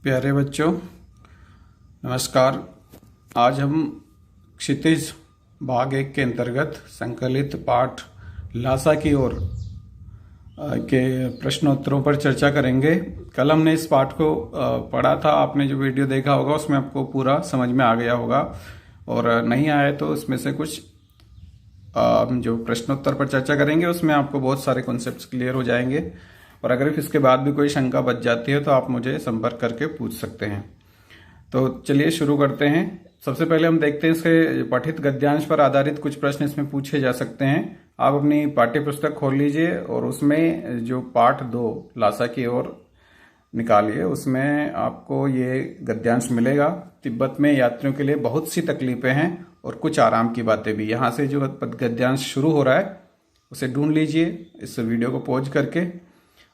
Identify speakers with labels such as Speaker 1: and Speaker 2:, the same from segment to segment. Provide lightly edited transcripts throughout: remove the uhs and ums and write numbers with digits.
Speaker 1: प्यारे बच्चों, नमस्कार। आज हम क्षितिज भाग 1 के अंतर्गत संकलित पाठ लासा की ओर के प्रश्नोत्तरों पर चर्चा करेंगे। कल हमने इस पाठ को पढ़ा था। आपने जो वीडियो देखा होगा उसमें आपको पूरा समझ में आ गया होगा, और नहीं आया तो उसमें से कुछ जो प्रश्नोत्तर पर चर्चा करेंगे उसमें आपको बहुत सारे कॉन्सेप्ट्स क्लियर हो जाएंगे। और अगर इसके बाद भी कोई शंका बच जाती है तो आप मुझे संपर्क करके पूछ सकते हैं। तो चलिए शुरू करते हैं। सबसे पहले हम देखते हैं इसके पठित गद्यांश पर आधारित कुछ प्रश्न इसमें पूछे जा सकते हैं। आप अपनी पाठ्य पुस्तक खोल लीजिए और उसमें जो पाठ 2 लासा की ओर निकालिए, उसमें आपको ये गद्यांश मिलेगा। तिब्बत में यात्रियों के लिए बहुत सी तकलीफें हैं और कुछ आराम की बातें भी। यहाँ से जो गद्यांश शुरू हो रहा है उसे ढूंढ लीजिए इस वीडियो को पॉज करके,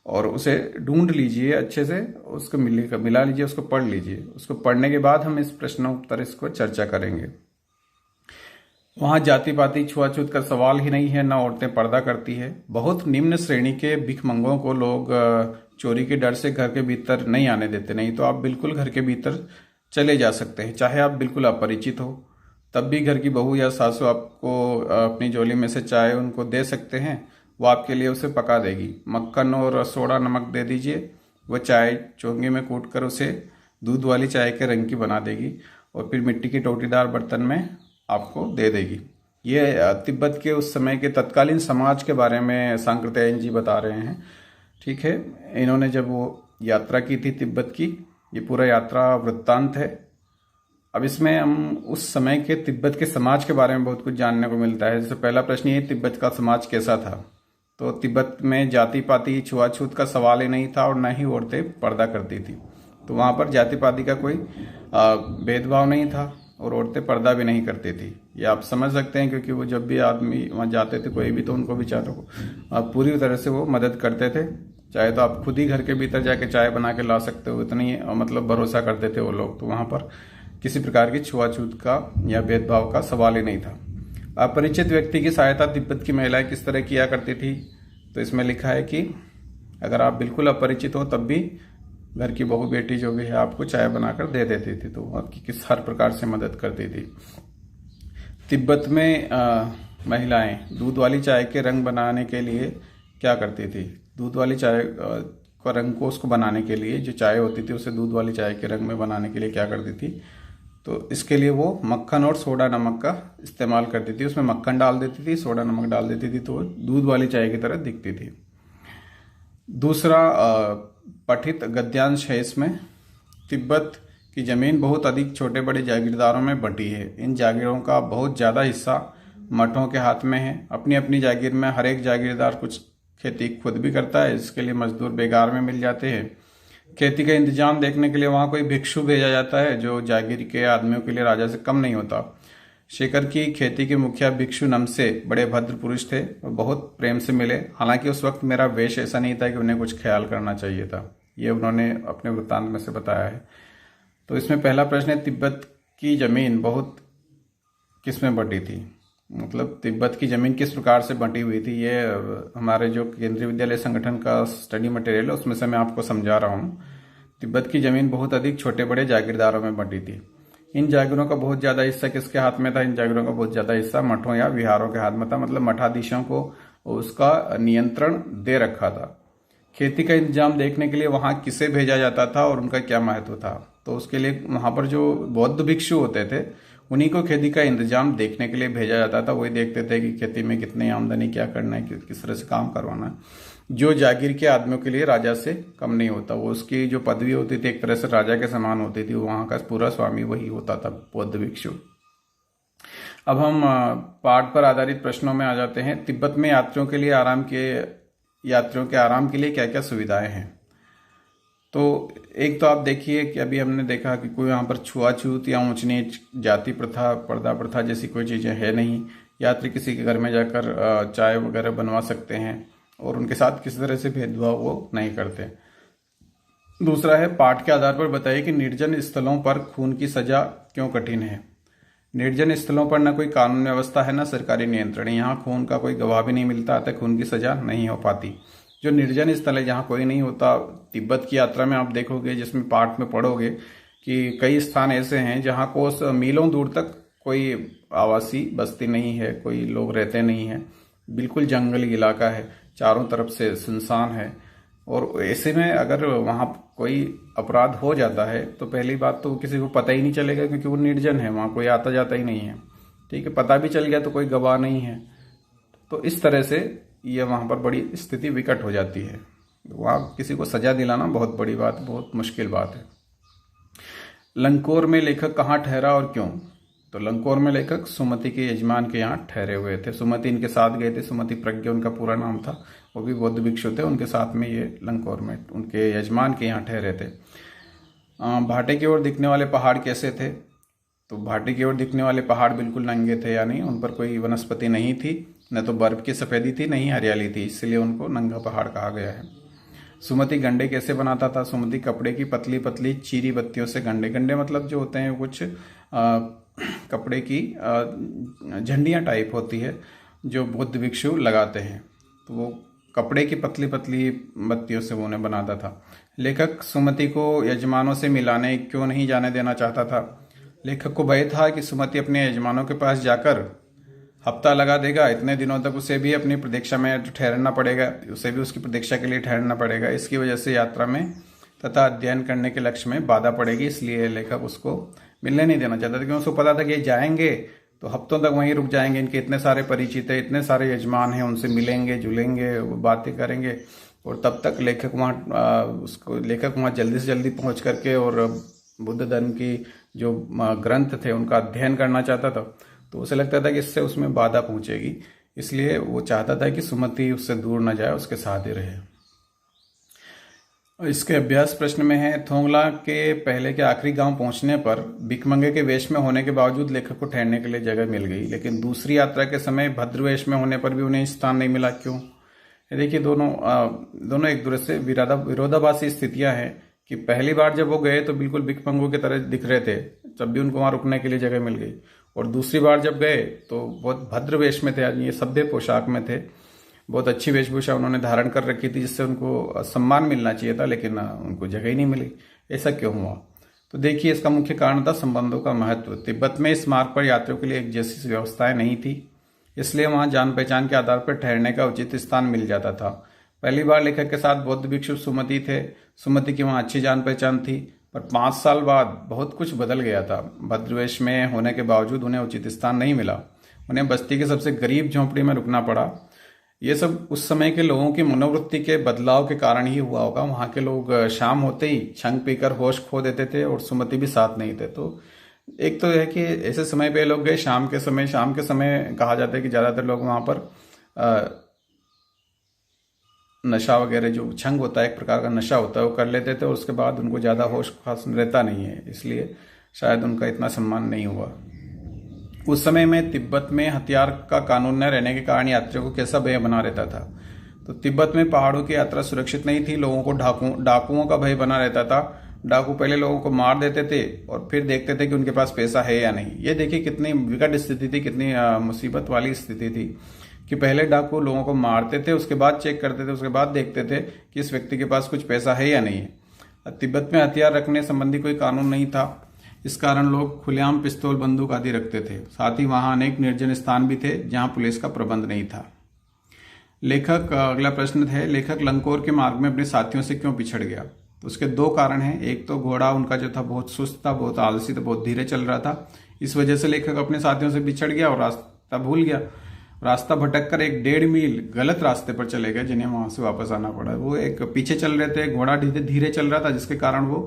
Speaker 1: और उसे ढूंढ लीजिए अच्छे से, उसको मिला लीजिए, उसको पढ़ लीजिए। उसको पढ़ने के बाद हम इस प्रश्नोत्तर इसको चर्चा करेंगे। वहां जाति पाति छुआछूत का सवाल ही नहीं है, न औरतें पर्दा करती है। बहुत निम्न श्रेणी के भिखमंगों को लोग चोरी के डर से घर के भीतर नहीं आने देते। नहीं तो आप बिल्कुल घर के भीतर चले जा सकते हैं, चाहे आप बिल्कुल अपरिचित हो, तब भी घर की बहू या सासू आपको अपनी झोली में से चाय उनको दे सकते हैं। वो आपके लिए उसे पका देगी। मक्खन और सोडा नमक दे दीजिए, वह चाय चोंगे में कूट कर उसे दूध वाली चाय के रंग की बना देगी और फिर मिट्टी के टोटीदार बर्तन में आपको दे देगी। ये तिब्बत के उस समय के तत्कालीन समाज के बारे में सांकृत्यायन जी बता रहे हैं। ठीक है, इन्होंने जब वो यात्रा की थी तिब्बत की, ये पूरा यात्रा वृत्तांत है। अब इसमें हम उस समय के तिब्बत के समाज के बारे में बहुत कुछ जानने को मिलता है। जैसे पहला प्रश्न ये, तिब्बत का समाज कैसा था? तो तिब्बत में जाति पाति छुआछूत का सवाल ही नहीं था और न ही औरतें पर्दा करती थी। तो वहाँ पर जाति पाति का कोई भेदभाव नहीं था और औरतें पर्दा भी नहीं करती थी। ये आप समझ सकते हैं, क्योंकि वो जब भी आदमी वहाँ जाते थे कोई भी, तो उनको बेचारों को पूरी तरह से वो मदद करते थे। चाहे तो आप खुद ही घर के भीतर जाके चाय बना के ला सकते हो, इतनी मतलब भरोसा करते थे वो लोग। तो वहाँ पर किसी प्रकार की छुआछूत का या भेदभाव का सवाल ही नहीं था। अपरिचित व्यक्ति की सहायता तिब्बत की महिलाएं किस तरह किया करती थी? तो इसमें लिखा है कि अगर आप बिल्कुल अपरिचित हो तब भी घर की बहू बेटी जो भी है आपको चाय बनाकर दे देती थी, तो आपकी किस हर प्रकार से मदद करती थी। तिब्बत में महिलाएं दूध वाली चाय के रंग बनाने के लिए क्या करती थी? दूध वाली चाय का रंग को उसको बनाने के लिए, जो चाय होती थी उसे दूध वाली चाय के रंग में बनाने के लिए क्या करती थी? तो इसके लिए वो मक्खन और सोडा नमक का इस्तेमाल करती थी। उसमें मक्खन डाल देती थी, सोडा नमक डाल देती थी, तो वो दूध वाली चाय की तरह दिखती थी। दूसरा पठित गद्यांश है इसमें, तिब्बत की जमीन बहुत अधिक छोटे बड़े जागीरदारों में बंटी है। इन जागीरों का बहुत ज़्यादा हिस्सा मठों के हाथ में है। अपनी अपनी जागीर में हर एक जागीरदार कुछ खेती खुद भी करता है, इसके लिए मजदूर बेगार में मिल जाते हैं। खेती का इंतजाम देखने के लिए वहां कोई भिक्षु भेजा जाता है, जो जागीर के आदमियों के लिए राजा से कम नहीं होता। शेखर की खेती के मुखिया भिक्षु नमसे बड़े भद्र पुरुष थे और बहुत प्रेम से मिले। हालांकि उस वक्त मेरा वेश ऐसा नहीं था कि उन्हें कुछ ख्याल करना चाहिए था। ये उन्होंने अपने वृत्तांत में से बताया है। तो इसमें पहला प्रश्न है, तिब्बत की जमीन बहुत किसमें बंटी थी? मतलब तिब्बत की जमीन किस प्रकार से बंटी हुई थी? ये हमारे जो केंद्रीय विद्यालय संगठन का स्टडी मटेरियल है उसमें से मैं आपको समझा रहा हूँ। तिब्बत की जमीन बहुत अधिक छोटे बड़े जागीरदारों में बंटी थी। इन जागीरों का बहुत ज्यादा हिस्सा किसके हाथ में था? इन जागीरों का बहुत ज्यादा हिस्सा मठों या विहारों के हाथ में था। मतलब मठाधीशों को उसका नियंत्रण दे रखा था। खेती का इंतजाम देखने के लिए वहां किसे भेजा जाता था और उनका क्या महत्व था? तो उसके लिए वहां पर जो बौद्ध भिक्षु होते थे उन्हीं को खेती का इंतजाम देखने के लिए भेजा जाता था। वही देखते थे कि खेती में कितनी आमदनी, क्या करना है, किस तरह से काम करवाना है। जो जागीर के आदमियों के लिए राजा से कम नहीं होता। वो उसकी जो पदवी होती थी एक तरह से राजा के समान होती थी। वहां का पूरा स्वामी वही होता था, बौद्ध भिक्षु। अब हम पाठ पर आधारित प्रश्नों में आ जाते हैं। तिब्बत में यात्रियों के आराम के लिए क्या क्या सुविधाएं हैं? तो एक तो आप देखिए कि अभी हमने देखा कि कोई यहाँ पर छुआछूत या ऊंच नीच, जाति प्रथा, पर्दा प्रथा जैसी कोई चीजें है नहीं। यात्री किसी के घर में जाकर चाय वगैरह बनवा सकते हैं और उनके साथ किसी तरह से भेदभाव वो नहीं करते। दूसरा है, पाठ के आधार पर बताइए कि निर्जन स्थलों पर खून की सजा क्यों कठिन है? निर्जन स्थलों पर न कोई कानून व्यवस्था है, न सरकारी नियंत्रण। यहाँ खून का कोई गवाह भी नहीं मिलता, अतः खून की सजा नहीं हो पाती। जो निर्जन स्थल है जहाँ कोई नहीं होता। तिब्बत की यात्रा में आप देखोगे, जिसमें पाठ में पढ़ोगे कि कई स्थान ऐसे हैं जहाँ कोस मीलों दूर तक कोई आवासी बस्ती नहीं है, कोई लोग रहते नहीं हैं, बिल्कुल जंगली इलाका है, चारों तरफ से सुनसान है। और ऐसे में अगर वहाँ कोई अपराध हो जाता है तो पहली बात तो किसी को पता ही नहीं चलेगा, क्योंकि वो निर्जन है, वहाँ कोई आता जाता ही नहीं है। ठीक है, पता भी चल गया तो कोई गवाह नहीं है। तो इस तरह से ये वहाँ पर बड़ी स्थिति विकट हो जाती है। वहाँ किसी को सजा दिलाना बहुत बड़ी बात, बहुत मुश्किल बात है। लंकोर में लेखक कहाँ ठहरा और क्यों? तो लंकोर में लेखक सुमति के यजमान के यहाँ ठहरे हुए थे। सुमति इनके साथ गए थे, सुमति प्रज्ञा उनका पूरा नाम था, वो भी बौद्ध भिक्षु थे। उनके साथ में ये लंकोर में उनके यजमान के यहाँ ठहरे थे। भाटे की ओर दिखने वाले पहाड़ कैसे थे? तो भाटे की ओर दिखने वाले पहाड़ बिल्कुल नंगे थे, यानी उन पर कोई वनस्पति नहीं थी, न तो बर्फ की सफेदी थी, न ही हरियाली थी, इसलिए उनको नंगा पहाड़ कहा गया है। सुमति गंडे कैसे बनाता था? सुमति कपड़े की पतली पतली चीरी बत्तियों से गंडे मतलब जो होते हैं कुछ कपड़े की झंडियाँ टाइप होती है जो बौद्ध भिक्षु लगाते हैं, तो वो कपड़े की पतली पतली बत्तियों से वो उन्हें बनाता था। लेखक सुमति को यजमानों से मिलाने क्यों नहीं जाने देना चाहता था? लेखक को भय था कि सुमति अपने यजमानों के पास जाकर हफ्ता लगा देगा, इतने दिनों तक उसे भी अपनी प्रतीक्षा में ठहरना पड़ेगा, उसे भी उसकी प्रतीक्षा के लिए ठहरना पड़ेगा। इसकी वजह से यात्रा में तथा अध्ययन करने के लक्ष्य में बाधा पड़ेगी, इसलिए लेखक उसको मिलने नहीं देना चाहता था। क्योंकि उसको पता था कि ये जाएंगे तो हफ्तों तक वहीं रुक जाएंगे, इनके इतने सारे परिचित है, इतने सारे यजमान हैं, उनसे मिलेंगे जुलेंगे, बातें करेंगे, और तब तक लेखक वहाँ जल्दी से जल्दी पहुँच करके और बुद्ध धर्म की जो ग्रंथ थे उनका अध्ययन करना चाहता था। तो उसे लगता था कि इससे उसमें बाधा पहुंचेगी, इसलिए वो चाहता था कि सुमति उससे दूर न जाए, उसके साथ ही रहे। इसके अभ्यास प्रश्न में है, थोंगला के पहले के आखिरी गांव पहुंचने पर भिखमंगे के वेश में होने के बावजूद लेखक को ठहरने के लिए जगह मिल गई, लेकिन दूसरी यात्रा के समय भद्र वेश में होने पर भी उन्हें स्थान नहीं मिला। क्यों? ये देखिए, दोनों एक दूसरे से विरोधाभासी स्थितियां हैं कि पहली बार जब वो गए तो बिल्कुल भिखमंगों की तरह दिख रहे थे, तब भी उनको वहां रुकने के लिए जगह मिल गई, और दूसरी बार जब गए तो बहुत भद्र वेश में थे, ये सभ्य पोशाक में थे, बहुत अच्छी वेशभूषा उन्होंने धारण कर रखी थी, जिससे उनको सम्मान मिलना चाहिए था, लेकिन उनको जगह ही नहीं मिली। ऐसा क्यों हुआ? तो देखिए, इसका मुख्य कारण था संबंधों का महत्व। तिब्बत में इस मार्ग पर यात्रियों के लिए एक जैसी व्यवस्थाएं नहीं थी, इसलिए वहां जान पहचान के आधार पर ठहरने का उचित स्थान मिल जाता था। पहली बार लेखक के साथ बौद्ध भिक्षु सुमति थे। सुमति की वहां अच्छी जान पहचान थी, पर 5 साल बाद बहुत कुछ बदल गया था। भद्रवेश में होने के बावजूद उन्हें उचित स्थान नहीं मिला, उन्हें बस्ती के सबसे गरीब झोंपड़ी में रुकना पड़ा। ये सब उस समय के लोगों की मनोवृत्ति के बदलाव के कारण ही हुआ होगा। वहां के लोग शाम होते ही छंग पीकर होश खो देते थे, और सुमति भी साथ नहीं थे। तो एक तो है कि ऐसे समय पे लोग गए शाम के समय कहा जाता है कि ज्यादातर लोग वहां पर नशा वगैरह, जो छंग होता है, एक प्रकार का नशा होता है, वो कर लेते थे, और उसके बाद उनको ज्यादा होश खास रहता नहीं है, इसलिए शायद उनका इतना सम्मान नहीं हुआ। उस समय में तिब्बत में हथियार का कानून न रहने के कारण यात्रियों को कैसा भय बना रहता था? तो तिब्बत में पहाड़ों की यात्रा सुरक्षित नहीं थी, लोगों को डाकुओं का भय बना रहता था। डाकू पहले लोगों को मार देते थे और फिर देखते थे कि उनके पास पैसा है या नहीं। ये देखिए कितनी विकट स्थिति थी, कितनी मुसीबत वाली स्थिति थी कि पहले डाकू लोगों को मारते थे, उसके बाद चेक करते थे, उसके बाद देखते थे कि इस व्यक्ति के पास कुछ पैसा है या नहीं है। तिब्बत में हथियार रखने संबंधी कोई कानून नहीं था, इस कारण लोग खुलेआम पिस्तौल बंदूक आदि रखते थे। साथ ही वहां अनेक निर्जन स्थान भी थे जहां पुलिस का प्रबंध नहीं था। लेखक, अगला प्रश्न है, लेखक लंकोर के मार्ग में अपने साथियों से क्यों पिछड़ गया? तो उसके 2 कारण हैं। एक तो घोड़ा उनका जो था बहुत सुस्त था, बहुत आलसी था, बहुत धीरे चल रहा था, इस वजह से लेखक अपने साथियों से बिछड़ गया और रास्ता भूल गया। रास्ता भटक कर 1.5 मील गलत रास्ते पर चले गए, जिन्हें वहां से वापस आना पड़ा। वो एक पीछे चल रहे थे, घोड़ा धीरे चल रहा था, जिसके कारण वो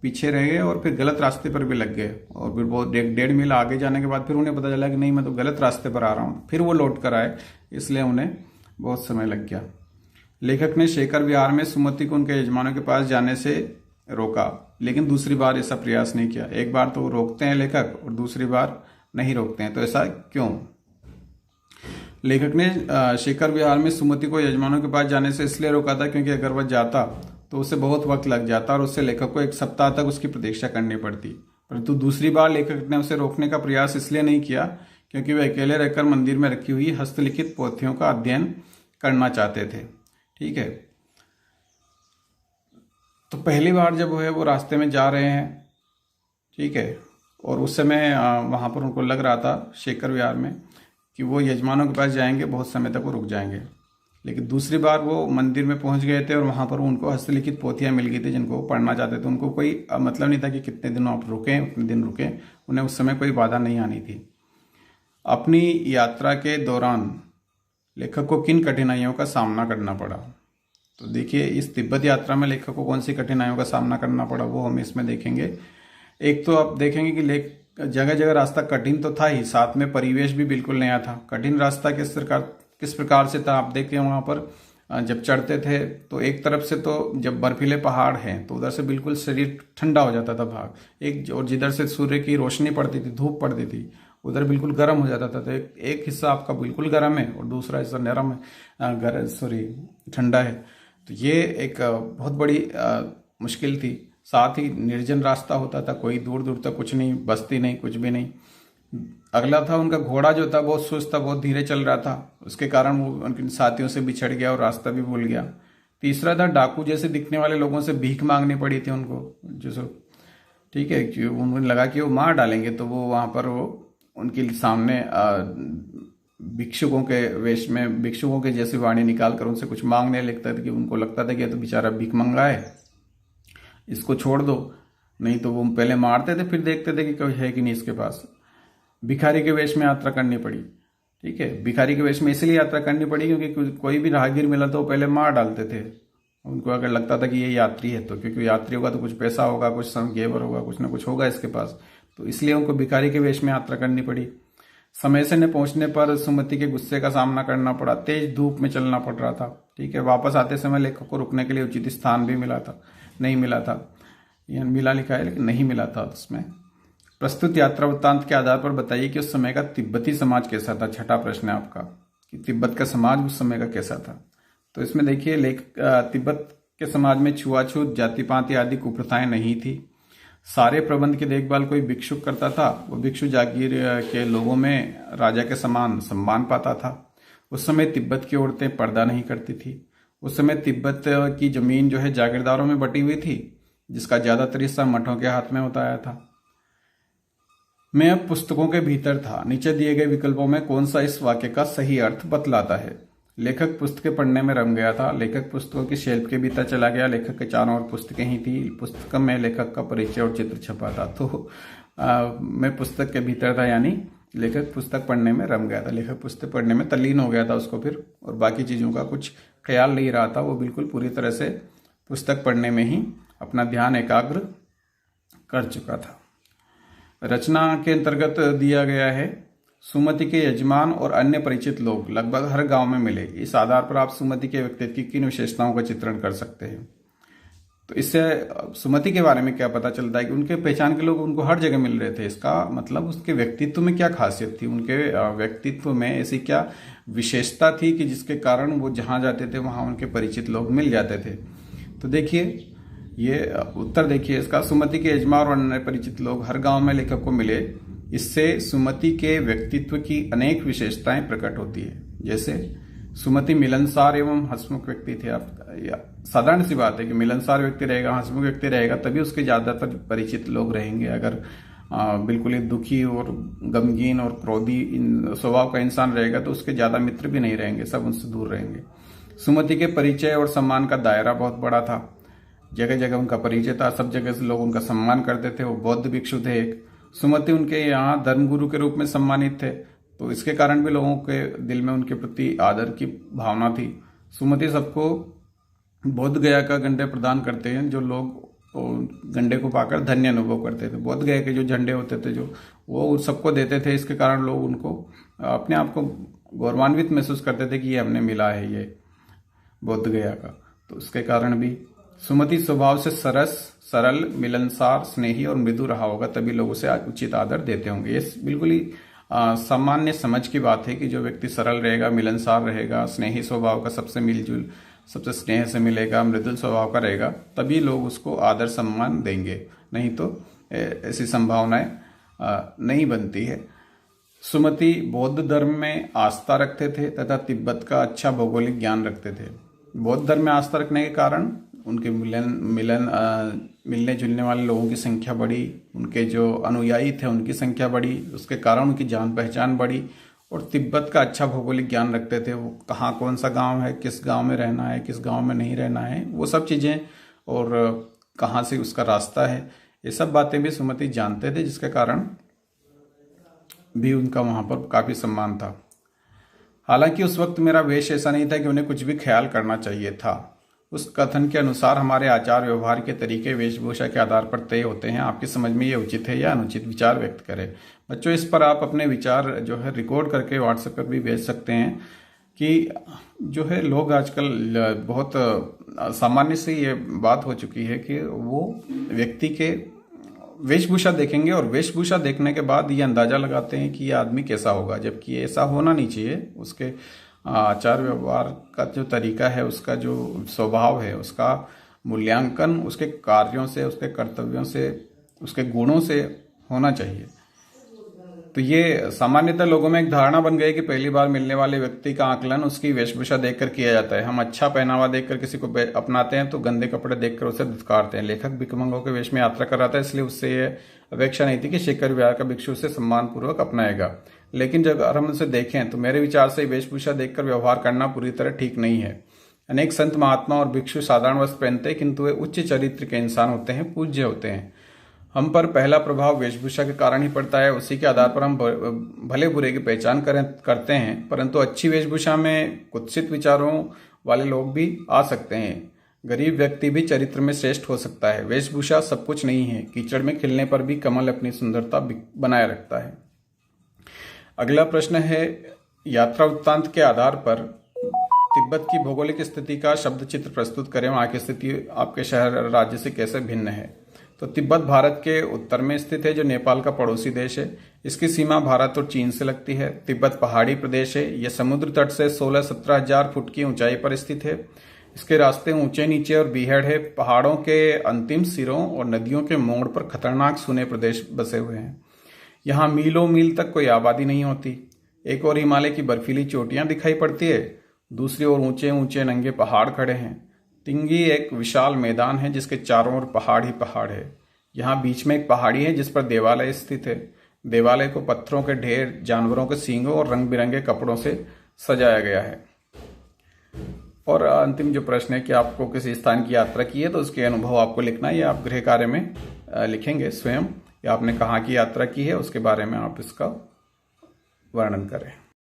Speaker 1: पीछे रह गए और फिर गलत रास्ते पर भी लग गए, और फिर बहुत 1.5 मील आगे जाने के बाद फिर उन्हें पता चला कि नहीं, मैं तो गलत रास्ते पर आ रहा हूँ। फिर वो लौट कर आए, इसलिए उन्हें बहुत समय लग गया। लेखक ने शेखर विहार में सुमति को उनके यजमानों के पास जाने से रोका, लेकिन दूसरी बार ऐसा प्रयास नहीं किया। एक बार तो रोकते हैं लेखक और दूसरी बार नहीं रोकते हैं, तो ऐसा क्यों? लेखक ने शेखर विहार में सुमति को यजमानों के पास जाने से इसलिए रोका था क्योंकि अगर वह जाता तो उसे बहुत वक्त लग जाता और उससे लेखक को 1 सप्ताह तक उसकी प्रतीक्षा करनी पड़ती। परंतु दूसरी बार लेखक ने उसे रोकने का प्रयास इसलिए नहीं किया क्योंकि वे अकेले रहकर मंदिर में रखी हुई हस्तलिखित पोथियों का अध्ययन करना चाहते थे। ठीक है, तो पहली बार जब है वो रास्ते में जा रहे हैं, ठीक है, और उस समय वहाँ पर उनको लग रहा था शेखर विहार में कि वो यजमानों के पास जाएंगे, बहुत समय तक वो रुक जाएंगे। लेकिन दूसरी बार वो मंदिर में पहुंच गए थे और वहाँ पर उनको हस्तलिखित पोथियाँ मिल गई थी जिनको वो पढ़ना चाहते थे। उनको कोई मतलब नहीं था कि कितने दिनों आप रुकें, उतने दिन रुकें, उन्हें उस समय कोई बाधा नहीं आनी थी। अपनी यात्रा के दौरान लेखक को किन कठिनाइयों का सामना करना पड़ा? तो देखिए, इस तिब्बत यात्रा में लेखक को कौन सी कठिनाइयों का सामना करना पड़ा वो हम इसमें देखेंगे। एक तो आप देखेंगे कि जगह जगह रास्ता कठिन तो था ही, साथ में परिवेश भी बिल्कुल नया था। कठिन रास्ता किस प्रकार से था आप देखिए, वहाँ पर जब चढ़ते थे तो एक तरफ से तो जब बर्फीले पहाड़ हैं तो उधर से बिल्कुल शरीर ठंडा हो जाता था भाग एक, और जिधर से सूर्य की रोशनी पड़ती थी, धूप पड़ती थी, उधर बिल्कुल गर्म हो जाता था। तो एक हिस्सा आपका बिल्कुल गर्म है और दूसरा हिस्सा नरम है, ठंडा है। तो ये एक बहुत बड़ी मुश्किल थी। साथ ही निर्जन रास्ता होता था, कोई दूर दूर तक कुछ नहीं, बस्ती नहीं, कुछ भी नहीं। अगला था उनका घोड़ा जो था बहुत सुस्त था, बहुत धीरे चल रहा था, उसके कारण वो उनके साथियों से बिछड़ गया और रास्ता भी भूल गया। तीसरा था डाकू जैसे दिखने वाले लोगों से भीख मांगनी पड़ी थी उनको, जो सो ठीक है कि उन्हें लगा कि वो मार डालेंगे, तो वो वहाँ पर वो उनके सामने भिक्षुकों के वेश में भिक्षुकों के जैसी वाणी निकाल कर उनसे कुछ मांगने लगता था कि उनको लगता था कि तो बेचारा भीख मंगा है, इसको छोड़ दो। नहीं तो वो पहले मारते थे, फिर देखते थे कि कोई है कि नहीं इसके पास। भिखारी के वेश में यात्रा करनी पड़ी, ठीक है। भिखारी के वेश में इसलिए यात्रा करनी पड़ी क्योंकि कोई भी राहगीर मिला तो वो पहले मार डालते थे उनको, अगर लगता था कि ये यात्री है तो, क्योंकि यात्री होगा तो कुछ पैसा होगा, कुछ घेवर होगा, कुछ ना कुछ होगा इसके पास, तो इसलिए उनको भिखारी के वेश में यात्रा करनी पड़ी। समय से न पहुंचने पर सुमति के गुस्से का सामना करना पड़ा, तेज धूप में चलना पड़ रहा था, ठीक है। वापस आते समय लेखक को रुकने के लिए उचित स्थान भी नहीं मिला था, मिला लिखा है लेकिन नहीं मिला था उसमें। प्रस्तुत यात्रा वृत्तांत के आधार पर बताइए कि उस समय का तिब्बती समाज कैसा था। छठा प्रश्न है आपका कि तिब्बत का समाज उस समय का कैसा था। तो इसमें देखिए, तिब्बत के समाज में छुआछूत, जाति पाति आदि कुप्रथाएं नहीं थी। सारे प्रबंध की देखभाल कोई भिक्षुक करता था। वो भिक्षु जागीर के लोगों में राजा के समान सम्मान पाता था। उस समय तिब्बत की औरतें पर्दा नहीं करती थी। उस समय तिब्बत की जमीन जो है जागीरदारों में बटी हुई थी, जिसका ज्यादातर हिस्सा मठों के हाथ में होता आया था। मैं अब पुस्तकों के भीतर था। नीचे दिए गए विकल्पों में कौन सा इस वाक्य का सही अर्थ बतलाता है? लेखक पुस्तकें पढ़ने में रम गया था। लेखक पुस्तकों की शेल्फ के भीतर चला गया। लेखक के चारों ओर पुस्तकें ही थी। पुस्तक में लेखक का परिचय और चित्र छपा था। तो मैं पुस्तक के भीतर था, यानी लेखक पुस्तक पढ़ने में रम गया था। लेखक पुस्तक पढ़ने में तल्लीन हो गया था उसको फिर, और बाकी चीज़ों का कुछ ख्याल नहीं रहा था। वो बिल्कुल पूरी तरह से पुस्तक पढ़ने में ही अपना ध्यान एकाग्र कर चुका था। रचना के अंतर्गत दिया गया है, सुमति के यजमान और अन्य परिचित लोग लगभग हर गांव में मिले। इस आधार पर आप सुमति के व्यक्तित्व की किन विशेषताओं का चित्रण कर सकते हैं? तो इससे सुमति के बारे में क्या पता चलता है कि उनके पहचान के लोग उनको हर जगह मिल रहे थे। इसका मतलब उसके व्यक्तित्व में क्या खासियत थी, उनके व्यक्तित्व में ऐसी क्या विशेषता थी कि जिसके कारण वो जहां जाते थे वहां उनके परिचित लोग मिल जाते थे। तो देखिए, ये उत्तर देखिए इसका, सुमति के यजमान और अन्य परिचित लोग हर गांव में लेखक को मिले। इससे सुमति के व्यक्तित्व की अनेक विशेषताएं प्रकट होती है। जैसे सुमति मिलनसार एवं हंसमुख व्यक्ति थे। आप साधारण सी बात है कि मिलनसार व्यक्ति रहेगा, हंसमुख व्यक्ति रहेगा, तभी उसके ज्यादातर परिचित लोग रहेंगे। अगर बिल्कुल ही दुखी और गमगीन और क्रोधी स्वभाव का इंसान रहेगा तो उसके ज्यादा मित्र भी नहीं रहेंगे, सब उनसे दूर रहेंगे। सुमति के परिचय और सम्मान का दायरा बहुत बड़ा था। जगह जगह उनका परिचय था, सब जगह से लोग उनका सम्मान करते थे। वो बौद्ध भिक्षु थे एक। सुमति उनके यहाँ धर्मगुरु के रूप में सम्मानित थे, तो इसके कारण भी लोगों के दिल में उनके प्रति आदर की भावना थी। सुमति सबको बोध गया का गंडे प्रदान करते हैं, जो लोग गंडे को पाकर धन्य अनुभव करते थे। बोध गया के जो झंडे होते थे जो वो सबको देते थे। इसके कारण लोग उनको अपने आप को गौरवान्वित महसूस करते थे कि ये हमने मिला है ये बोध गया का। तो उसके कारण भी सुमति स्वभाव से सरल, मिलनसार, स्नेही और मृदु रहा होगा, तभी लोग उसे उचित आदर देते होंगे। ये बिल्कुल ही सामान्य समझ की बात है कि जो व्यक्ति सरल रहेगा, मिलनसार रहेगा, स्नेही स्वभाव का, सबसे मिलजुल, सबसे स्नेह से मिलेगा, मृदुल स्वभाव का रहेगा, तभी लोग उसको आदर सम्मान देंगे। नहीं तो ऐसी संभावनाएं नहीं बनती है। सुमति बौद्ध धर्म में आस्था रखते थे तथा तिब्बत का अच्छा भौगोलिक ज्ञान रखते थे। बौद्ध धर्म में आस्था रखने के कारण उनके मिलने जुलने वाले लोगों की संख्या बढ़ी, उनके जो अनुयायी थे उनकी संख्या बढ़ी, उसके कारण उनकी जान पहचान बढ़ी। और तिब्बत का अच्छा भौगोलिक ज्ञान रखते थे, वो कहाँ कौन सा गांव है, किस गांव में रहना है, किस गांव में नहीं रहना है, वो सब चीज़ें, और कहाँ से उसका रास्ता है, ये सब बातें भी सुमति जानते थे, जिसके कारण भी उनका वहाँ पर काफ़ी सम्मान था। हालांकि उस वक्त मेरा वेश ऐसा नहीं था कि उन्हें कुछ भी ख्याल करना चाहिए था। उस कथन के अनुसार हमारे आचार व्यवहार के तरीके वेशभूषा के आधार पर तय होते हैं। आपकी समझ में ये उचित है या अनुचित विचार व्यक्त करें। बच्चों, इस पर आप अपने विचार जो है रिकॉर्ड करके व्हाट्सएप पर भी भेज सकते हैं कि जो है लोग आजकल बहुत सामान्य से ये बात हो चुकी है कि वो व्यक्ति के वेशभूषा देखेंगे और वेशभूषा देखने के बाद ये अंदाजा लगाते हैं कि ये आदमी कैसा होगा, जबकि ऐसा होना नहीं चाहिए। उसके आचार व्यवहार का जो तरीका है, उसका जो स्वभाव है, उसका मूल्यांकन उसके कार्यों से, उसके कर्तव्यों से, उसके गुणों से होना चाहिए। तो ये सामान्यतः लोगों में एक धारणा बन गई कि पहली बार मिलने वाले व्यक्ति का आकलन उसकी वेशभूषा देखकर किया जाता है। हम अच्छा पहनावा देखकर किसी को अपनाते हैं तो गंदे कपड़े देखकर उसे धिक्कारते हैं। लेखक भिखमंगों के वेश में यात्रा कर रहा था, इसलिए उससे ये अपेक्षा नहीं थी कि शिखर विहार का भिक्षु उसे सम्मानपूर्वक अपनाएगा। लेकिन जब हम उसे देखें तो मेरे विचार से वेशभूषा देखकर व्यवहार करना पूरी तरह ठीक नहीं है। अनेक संत महात्मा और भिक्षु साधारण वस्त्र पहनते हैं, किंतु वे उच्च चरित्र के इंसान होते हैं, पूज्य होते हैं। हम पर पहला प्रभाव वेशभूषा के कारण ही पड़ता है। उसी के आधार पर हम भले बुरे की पहचान करते हैं, परंतु अच्छी वेशभूषा में कुत्सित विचारों वाले लोग भी आ सकते हैं। गरीब व्यक्ति भी चरित्र में श्रेष्ठ हो सकता है। वेशभूषा सब कुछ नहीं है। कीचड़ में खिलने पर भी कमल अपनी सुंदरता बनाए रखता है। अगला प्रश्न है, यात्रा वृत्तांत के आधार पर तिब्बत की भौगोलिक स्थिति का शब्द चित्र प्रस्तुत करें। वहां की स्थिति आपके शहर राज्य से कैसे भिन्न है। तो तिब्बत भारत के उत्तर में स्थित है, जो नेपाल का पड़ोसी देश है। इसकी सीमा भारत और चीन से लगती है। तिब्बत पहाड़ी प्रदेश है। यह समुद्र तट से 16-17 हजार फुट की ऊंचाई पर स्थित है। इसके रास्ते ऊंचे नीचे और बीहड़ है। पहाड़ों के अंतिम सिरों और नदियों के मोड़ पर खतरनाक सूने प्रदेश बसे हुए हैं। यहाँ मीलों मील तक कोई आबादी नहीं होती। एक और हिमालय की बर्फीली चोटियां दिखाई पड़ती है, दूसरी ओर ऊंचे ऊंचे नंगे पहाड़ खड़े हैं। तिंगी एक विशाल मैदान है जिसके चारों ओर पहाड़ ही पहाड़ है। यहाँ बीच में एक पहाड़ी है जिस पर देवालय स्थित है। देवालय को पत्थरों के ढेर, जानवरों के सींगों और रंग बिरंगे कपड़ों से सजाया गया है। और अंतिम जो प्रश्न है कि आपको किसी स्थान की यात्रा की है तो उसके अनुभव आपको लिखना है, या आप गृह कार्य में लिखेंगे स्वयं, या आपने कहाँ की यात्रा की है उसके बारे में आप इसका वर्णन करें।